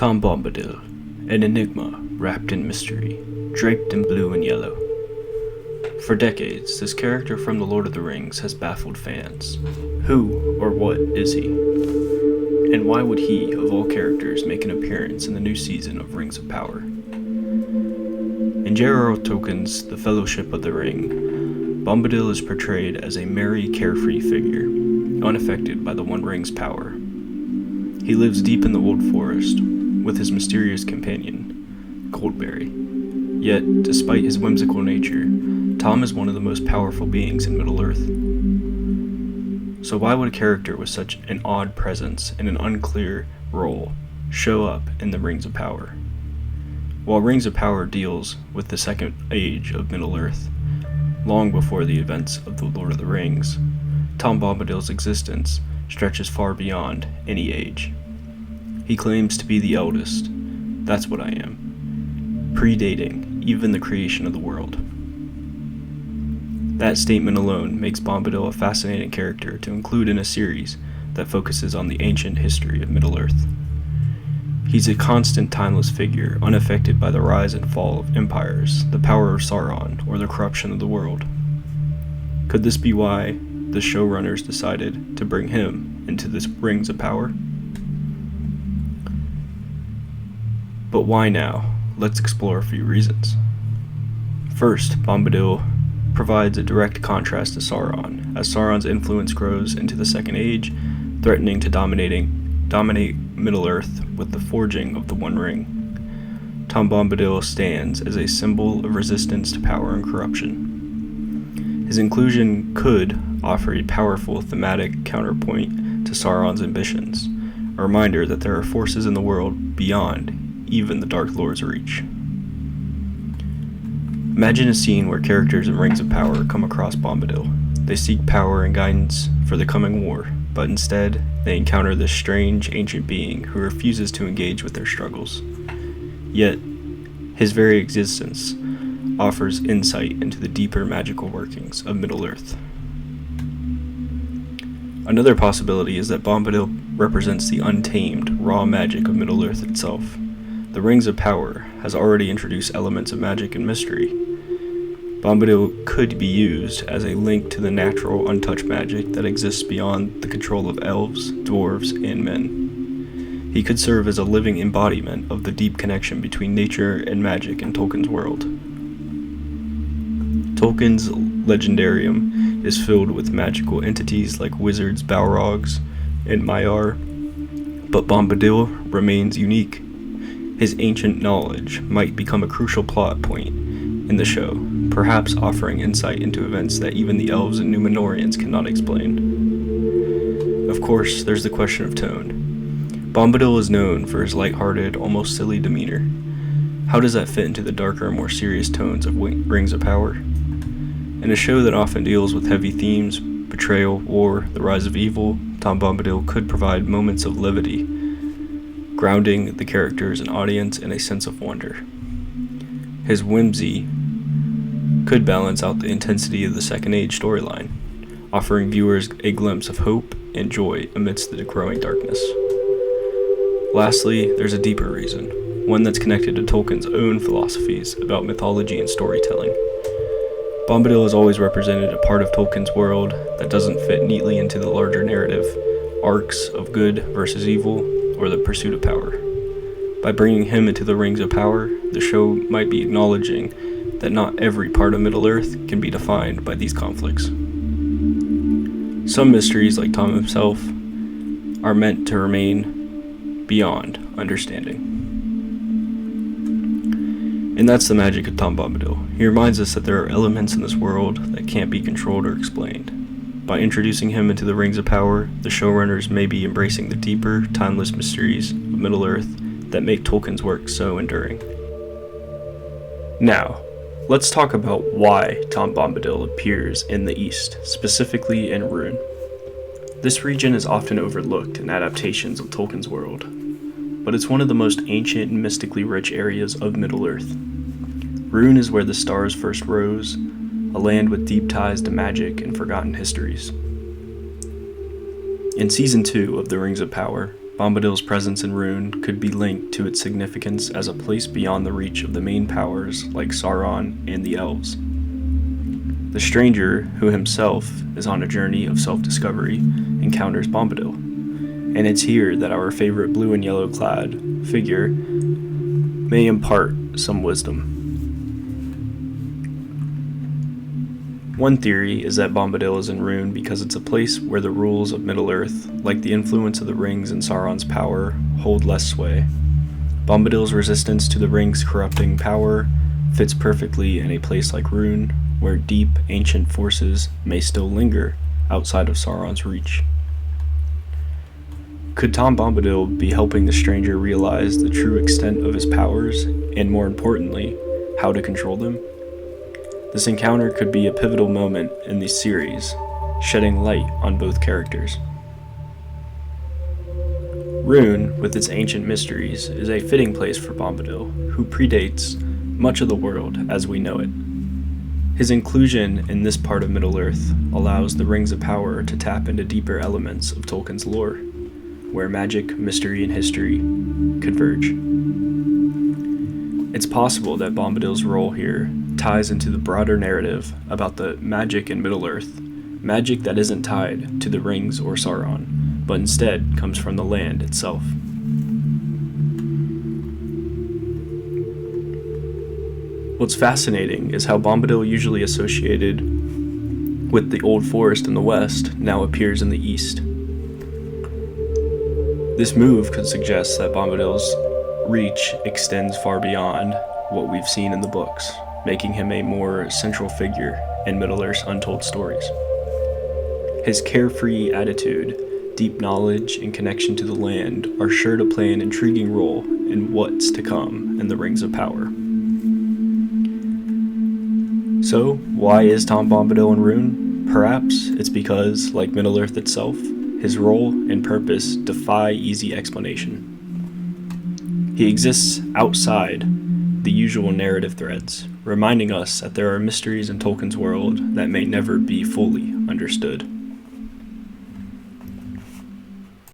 Tom Bombadil, an enigma wrapped in mystery, draped in blue and yellow. For decades, this character from The Lord of the Rings has baffled fans. Who or what is he? And why would he, of all characters, make an appearance in the new season of Rings of Power? In J.R.R. Tolkien's The Fellowship of the Ring, Bombadil is portrayed as a merry, carefree figure, unaffected by the One Ring's power. He lives deep in the old forest, with his mysterious companion, Goldberry. Yet, despite his whimsical nature, Tom is one of the most powerful beings in Middle-earth. So why would a character with such an odd presence and an unclear role show up in the Rings of Power? While Rings of Power deals with the Second Age of Middle-earth, long before the events of The Lord of the Rings, Tom Bombadil's existence stretches far beyond any age. He claims to be the eldest. That's what I am. Predating even the creation of the world. That statement alone makes Bombadil a fascinating character to include in a series that focuses on the ancient history of Middle-earth. He's a constant, timeless figure, unaffected by the rise and fall of empires, the power of Sauron, or the corruption of the world. Could this be why the showrunners decided to bring him into this Rings of Power? But why now? Let's explore a few reasons. First, Bombadil provides a direct contrast to Sauron, as Sauron's influence grows into the Second Age, threatening to dominate Middle-earth with the forging of the One Ring. Tom Bombadil stands as a symbol of resistance to power and corruption. His inclusion could offer a powerful thematic counterpoint to Sauron's ambitions, a reminder that there are forces in the world beyond even the Dark Lord's reach. Imagine a scene where characters in Rings of Power come across Bombadil. They seek power and guidance for the coming war, but instead, they encounter this strange, ancient being who refuses to engage with their struggles. Yet, his very existence offers insight into the deeper magical workings of Middle-earth. Another possibility is that Bombadil represents the untamed, raw magic of Middle-earth itself. The Rings of Power has already introduced elements of magic and mystery. Bombadil could be used as a link to the natural, untouched magic that exists beyond the control of elves, dwarves, and men. He could serve as a living embodiment of the deep connection between nature and magic in Tolkien's world. Tolkien's legendarium is filled with magical entities like wizards, balrogs, and Maiar, but Bombadil remains unique. His ancient knowledge might become a crucial plot point in the show, perhaps offering insight into events that even the elves and Númenóreans cannot explain. Of course, there's the question of tone. Bombadil is known for his lighthearted, almost silly demeanor. How does that fit into the darker, more serious tones of Rings of Power? In a show that often deals with heavy themes, betrayal, war, the rise of evil, Tom Bombadil could provide moments of levity, grounding the characters and audience in a sense of wonder. His whimsy could balance out the intensity of the Second Age storyline, offering viewers a glimpse of hope and joy amidst the growing darkness. Lastly, there's a deeper reason, one that's connected to Tolkien's own philosophies about mythology and storytelling. Bombadil has always represented a part of Tolkien's world that doesn't fit neatly into the larger narrative, arcs of good versus evil, or the pursuit of power. By bringing him into the Rings of Power, the show might be acknowledging that not every part of Middle-earth can be defined by these conflicts. Some mysteries, like Tom himself, are meant to remain beyond understanding. And that's the magic of Tom Bombadil. He reminds us that there are elements in this world that can't be controlled or explained. By introducing him into the Rings of Power, the showrunners may be embracing the deeper, timeless mysteries of Middle-earth that make Tolkien's work so enduring. Now, let's talk about why Tom Bombadil appears in the East, specifically in Rhûn. This region is often overlooked in adaptations of Tolkien's world, but it's one of the most ancient and mystically rich areas of Middle-earth. Rhûn is where the stars first rose, a land with deep ties to magic and forgotten histories. In Season 2 of The Rings of Power, Bombadil's presence in Rune could be linked to its significance as a place beyond the reach of the main powers like Sauron and the elves. The stranger, who himself is on a journey of self-discovery, encounters Bombadil, and it's here that our favorite blue and yellow clad figure may impart some wisdom. One theory is that Bombadil is in Rune because it's a place where the rules of Middle-earth, like the influence of the rings and Sauron's power, hold less sway. Bombadil's resistance to the rings' corrupting power fits perfectly in a place like Rune, where deep, ancient forces may still linger outside of Sauron's reach. Could Tom Bombadil be helping the stranger realize the true extent of his powers, and more importantly, how to control them? This encounter could be a pivotal moment in the series, shedding light on both characters. Rune, with its ancient mysteries, is a fitting place for Bombadil, who predates much of the world as we know it. His inclusion in this part of Middle-earth allows the Rings of Power to tap into deeper elements of Tolkien's lore, where magic, mystery, and history converge. It's possible that Bombadil's role here ties into the broader narrative about the magic in Middle-earth, magic that isn't tied to the rings or Sauron, but instead comes from the land itself. What's fascinating is how Bombadil, usually associated with the Old Forest in the west, now appears in the east. This move could suggest that Bombadil's reach extends far beyond what we've seen in the books, making him a more central figure in Middle-earth's untold stories. His carefree attitude, deep knowledge, and connection to the land are sure to play an intriguing role in what's to come in the Rings of Power. So, why is Tom Bombadil in Rune? Perhaps it's because, like Middle-earth itself, his role and purpose defy easy explanation. He exists outside the usual narrative threads, reminding us that there are mysteries in Tolkien's world that may never be fully understood.